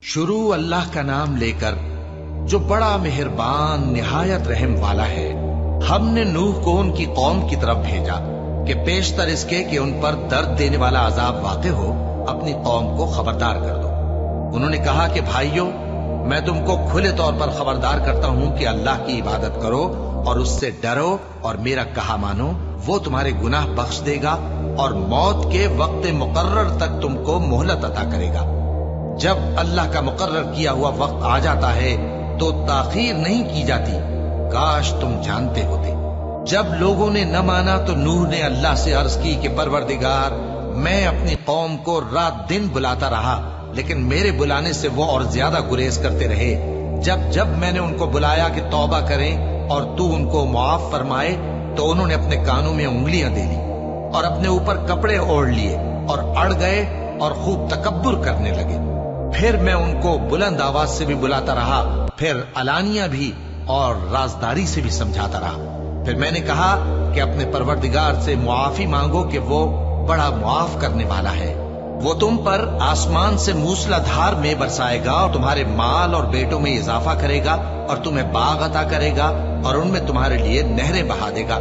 شروع اللہ کا نام لے کر جو بڑا مہربان نہایت رحم والا ہے۔ ہم نے نوح کو ان کی قوم کی طرف بھیجا کہ پیشتر اس کے کہ ان پر درد دینے والا عذاب واقع ہو اپنی قوم کو خبردار کر دو۔ انہوں نے کہا کہ بھائیو، میں تم کو کھلے طور پر خبردار کرتا ہوں کہ اللہ کی عبادت کرو اور اس سے ڈرو اور میرا کہا مانو، وہ تمہارے گناہ بخش دے گا اور موت کے وقت مقرر تک تم کو مہلت عطا کرے گا۔ جب اللہ کا مقرر کیا ہوا وقت آ جاتا ہے تو تاخیر نہیں کی جاتی، کاش تم جانتے ہوتے۔ جب لوگوں نے نہ مانا تو نوح نے اللہ سے عرض کی کہ پروردگار، میں اپنی قوم کو رات دن بلاتا رہا لیکن میرے بلانے سے وہ اور زیادہ گریز کرتے رہے۔ جب میں نے ان کو بلایا کہ توبہ کریں اور تو ان کو معاف فرمائے تو انہوں نے اپنے کانوں میں انگلیاں دے لی اور اپنے اوپر کپڑے اوڑھ لیے اور اڑ گئے اور خوب تکبر کرنے لگے۔ پھر میں ان کو بلند آواز سے بھی بلاتا رہا، پھر علانیہ بھی اور رازداری سے بھی سمجھاتا رہا۔ پھر میں نے کہا کہ اپنے پروردگار سے معافی مانگو کہ وہ بڑا معاف کرنے والا ہے۔ وہ تم پر آسمان سے موسلا دھار میں برسائے گا اور تمہارے مال اور بیٹوں میں اضافہ کرے گا اور تمہیں باغ عطا کرے گا اور ان میں تمہارے لیے نہریں بہا دے گا۔